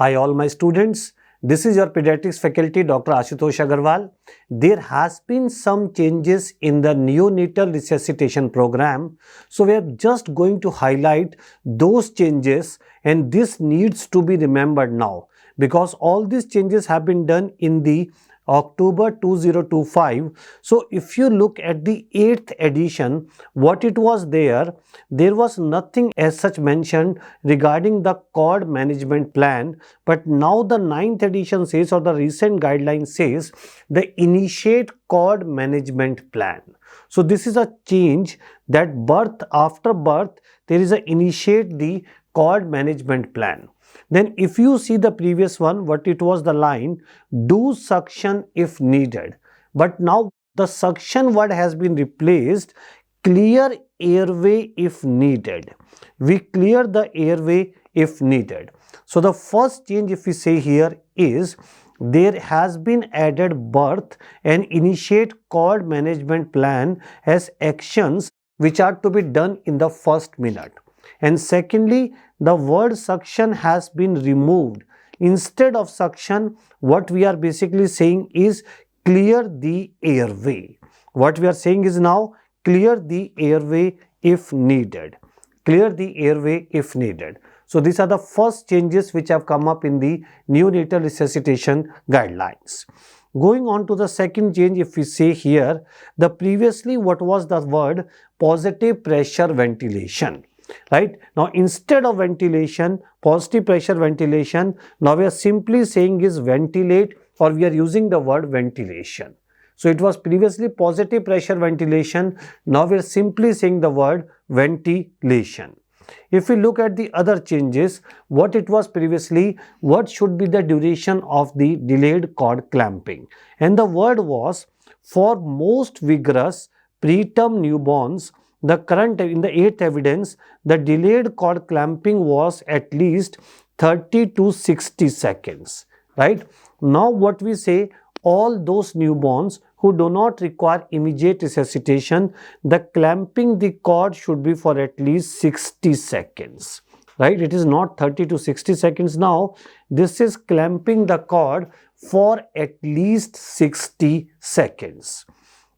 Hi all my students, this is your pediatrics faculty Dr. Ashutosh Aggarwal. There has been some changes in the neonatal resuscitation program. So we are just going to highlight those changes, and this needs to be remembered now because all these changes have been done in the October 2025. So if you look at the 8th edition, what it was there was nothing as such mentioned regarding the cord management plan, but now the 9th edition says, or the recent guideline says, the initiate cord management plan. So this is a change that after birth there is a initiate the cord management plan. Then if you see the previous one, what it was, the line, do suction if needed. But now the suction word has been replaced, clear airway if needed. We clear the airway if needed. So the first change if we say here is, there has been added birth and initiate cord management plan as actions which are to be done in the first minute. And secondly, the word suction has been removed. Instead of suction, what we are basically saying is clear the airway. What we are saying is now clear the airway if needed. Clear the airway if needed. So these are the first changes which have come up in the neonatal resuscitation guidelines. Going on to the second change, if we say here, the previously what was the word positive pressure ventilation. Right now, instead of ventilation, positive pressure ventilation, now we are simply saying is ventilate, or we are using the word ventilation. So it was previously positive pressure ventilation, now we are simply saying the word ventilation. If we look at the other changes, what it was previously, what should be the duration of the delayed cord clamping, and the word was, for most vigorous preterm newborns, the current in the 8th evidence, the delayed cord clamping was at least 30 to 60 seconds, right? Now what we say, all those newborns who do not require immediate resuscitation, the clamping the cord should be for at least 60 seconds, right? It is not 30 to 60 seconds now. This is clamping the cord for at least 60 seconds.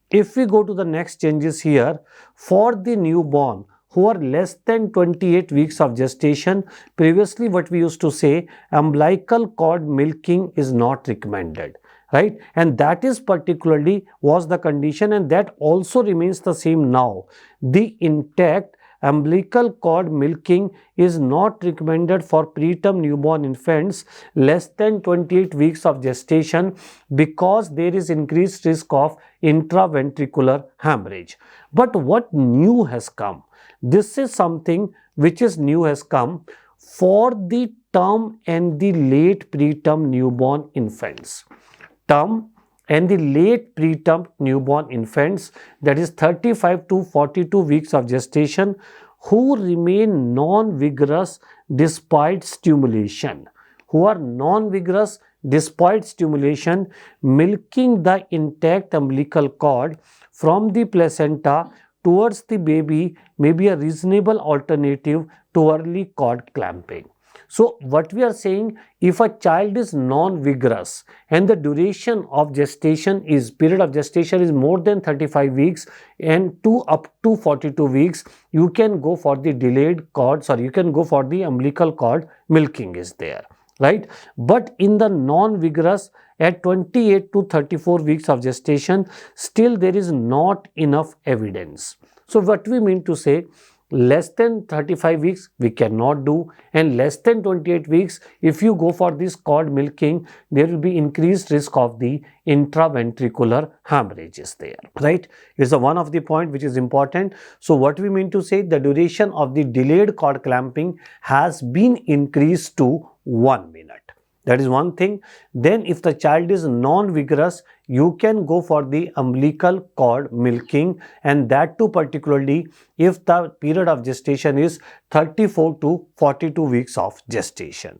If we go to the next changes here, for the newborn who are less than 28 weeks of gestation, previously what we used to say, umbilical cord milking is not recommended, right? And that is particularly was the condition, and that also remains the same now. The intact umbilical cord milking is not recommended for preterm newborn infants less than 28 weeks of gestation because there is increased risk of intraventricular hemorrhage. But what new has come? This is something which is new has come for the term and the late preterm newborn infants. Term and the late preterm newborn infants, that is 35 to 42 weeks of gestation, who remain non-vigorous despite stimulation. Who are non-vigorous despite stimulation, milking the intact umbilical cord from the placenta towards the baby may be a reasonable alternative to early cord clamping. So what we are saying, if a child is non-vigorous and the duration of gestation is, period of gestation is more than 35 weeks and up to 42 weeks, you can go for the delayed cord, you can go for the umbilical cord milking is there, right? But in the non-vigorous at 28 to 34 weeks of gestation, still there is not enough evidence. So what we mean to say, less than 35 weeks we cannot do, and less than 28 weeks if you go for this cord milking, there will be increased risk of the intraventricular hemorrhages there, right? It's a one of the point which is important. So what we mean to say, the duration of the delayed cord clamping has been increased to 1 minute. That is one thing. Then if the child is non-vigorous, you can go for the umbilical cord milking, and that too particularly if the period of gestation is 34 to 42 weeks of gestation.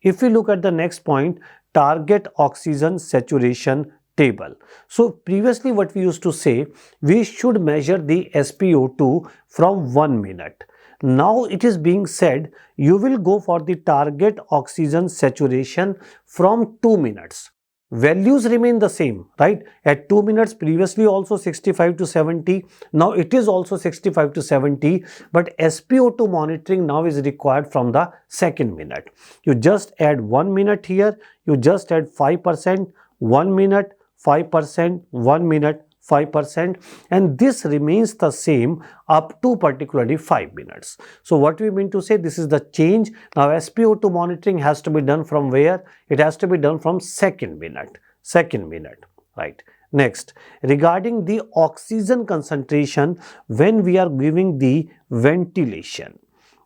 If we look at the next point, target oxygen saturation table. So previously what we used to say, we should measure the SpO2 from 1 minute. Now it is being said you will go for the target oxygen saturation from 2 minutes. Values remain the same, right? At 2 minutes previously also 65 to 70, now it is also 65 to 70, but SpO2 monitoring now is required from the second minute. You just add 1 minute here, you just add 5%, 1 minute, 5%, 1 minute, 5%, and this remains the same up to particularly 5 minutes. So what we mean to say, this is the change. Now SpO2 monitoring has to be done from where? It has to be done from second minute, right? Next, regarding the oxygen concentration when we are giving the ventilation.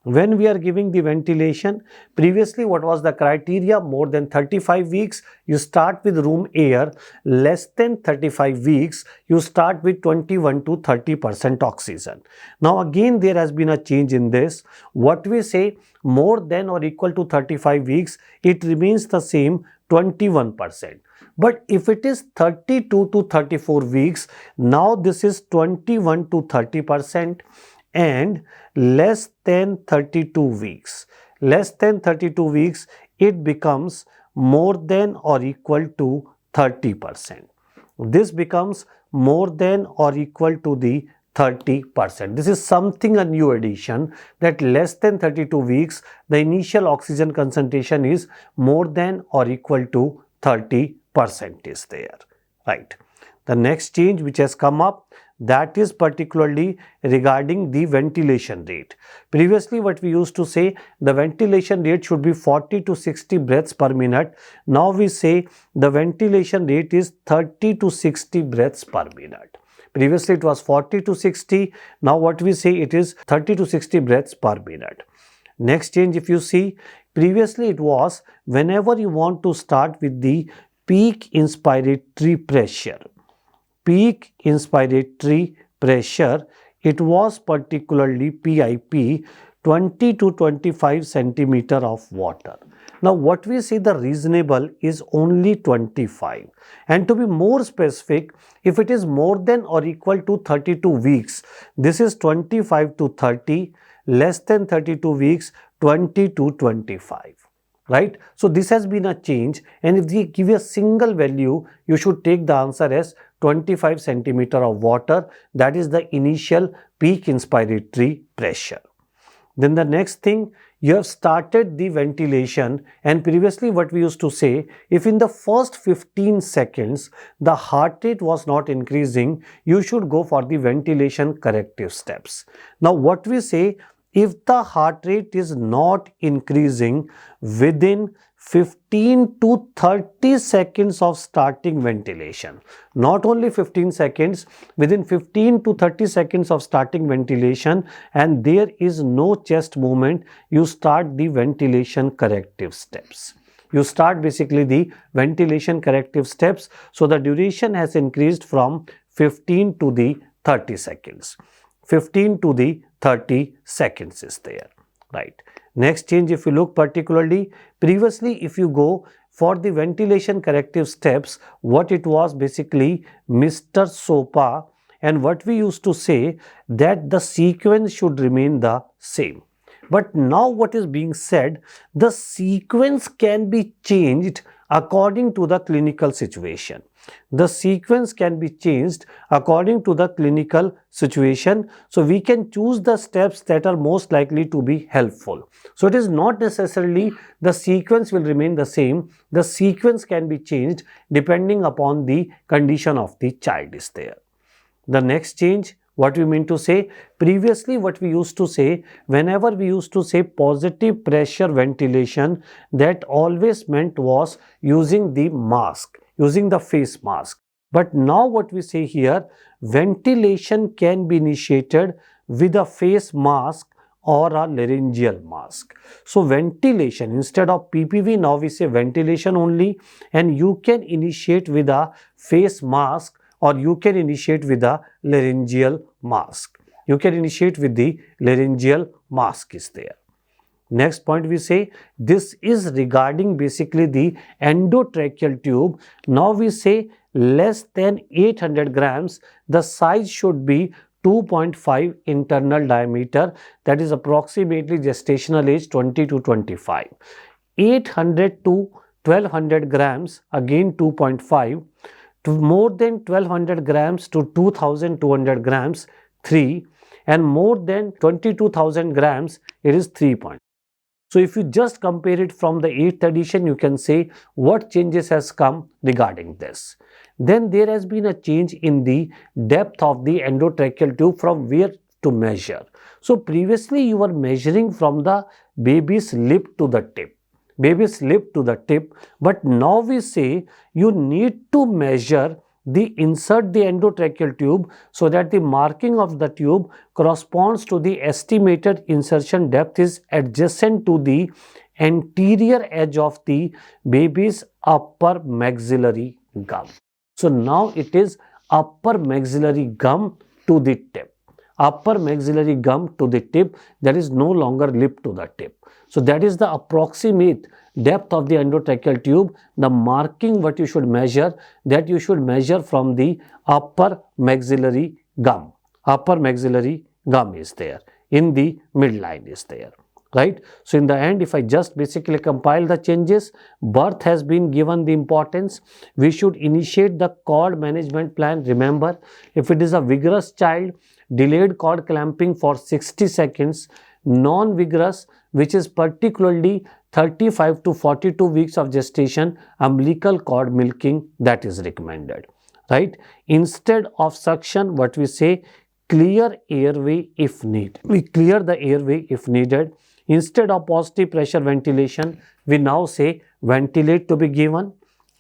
When we are giving the ventilation, previously what was the criteria? More than 35 weeks, you start with room air. Less than 35 weeks, you start with 21 to 30% oxygen. Now again there has been a change in this. What we say, more than or equal to 35 weeks, it remains the same, 21%. But if it is 32 to 34 weeks, now this is 21 to 30%. And less than 32 weeks, it becomes more than or equal to 30%. This becomes more than or equal to the 30%. This is something a new addition, that less than 32 weeks, the initial oxygen concentration is more than or equal to 30% is there, right? The next change which has come up, that is particularly regarding the ventilation rate. Previously what we used to say, the ventilation rate should be 40 to 60 breaths per minute. Now we say the ventilation rate is 30 to 60 breaths per minute. Previously it was 40 to 60, now what we say, it is 30 to 60 breaths per minute. Next change, if you see, previously it was whenever you want to start with the peak inspiratory pressure, it was particularly PIP 20 to 25 centimeter of water. Now what we see, the reasonable is only 25, and to be more specific, if it is more than or equal to 32 weeks, this is 25 to 30, less than 32 weeks, 20 to 25. Right? So this has been a change, and if we give a single value, you should take the answer as 25 centimeter of water. That is the initial peak inspiratory pressure. Then the next thing, you have started the ventilation, and previously what we used to say, if in the first 15 seconds the heart rate was not increasing, you should go for the ventilation corrective steps. Now what we say, if the heart rate is not increasing within 15 to 30 seconds of starting ventilation, not only 15 seconds, within 15 to 30 seconds of starting ventilation, and there is no chest movement, you start the ventilation corrective steps. You start basically the ventilation corrective steps. So the duration has increased from 15 to the 30 seconds. 15 to the 30 seconds is there, right? Next change, if you look particularly, previously if you go for the ventilation corrective steps, what it was basically Mr. SOPA, and what we used to say that the sequence should remain the same. But now what is being said, the sequence can be changed according to the clinical situation. The sequence can be changed according to the clinical situation. So we can choose the steps that are most likely to be helpful. So it is not necessarily the sequence will remain the same. The sequence can be changed depending upon the condition of the child is there. The next change, what we mean to say, previously what we used to say, whenever we used to say positive pressure ventilation, that always meant was using the mask, using the face mask. But now what we say here, ventilation can be initiated with a face mask or a laryngeal mask. So ventilation, instead of PPV, now we say ventilation only, and you can initiate with a face mask or you can initiate with a laryngeal mask. You can initiate with the laryngeal mask is there. Next point we say, this is regarding basically the endotracheal tube. Now we say less than 800 grams, the size should be 2.5 internal diameter, that is approximately gestational age 20 to 25. 800 to 1200 grams, again 2.5, to more than 1200 grams to 2200 grams, 3, and more than 22,000 grams, it is 3. So if you just compare it from the 8th edition, you can say what changes has come regarding this. Then there has been a change in the depth of the endotracheal tube from where to measure. So previously you were measuring from the baby's lip to the tip. But now we say you need to measure insert the endotracheal tube so that the marking of the tube corresponds to the estimated insertion depth is adjacent to the anterior edge of the baby's upper maxillary gum. So now it is upper maxillary gum to the tip. Upper maxillary gum to the tip, that is no longer lip to the tip. So that is the approximate depth of the endotracheal tube. The marking what you should measure, that you should measure from the upper maxillary gum. Upper maxillary gum is there, in the midline is there, right? So in the end, if I just basically compile the changes, birth has been given the importance. We should initiate the cord management plan. Remember, if it is a vigorous child, delayed cord clamping for 60 seconds, non-vigorous, which is particularly 35 to 42 weeks of gestation, umbilical cord milking, that is recommended, right? Instead of suction, what we say, clear airway if needed. We clear the airway if needed. Instead of positive pressure ventilation, we now say ventilate to be given,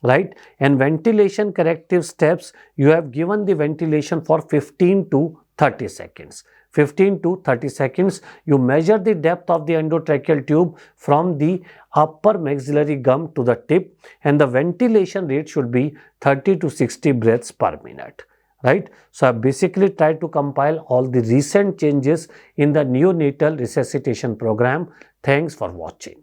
right? And ventilation corrective steps, you have given the ventilation for 15 to 30 seconds. 15 to 30 seconds, you measure the depth of the endotracheal tube from the upper maxillary gum to the tip, and the ventilation rate should be 30 to 60 breaths per minute, right? So I basically tried to compile all the recent changes in the neonatal resuscitation program. Thanks for watching.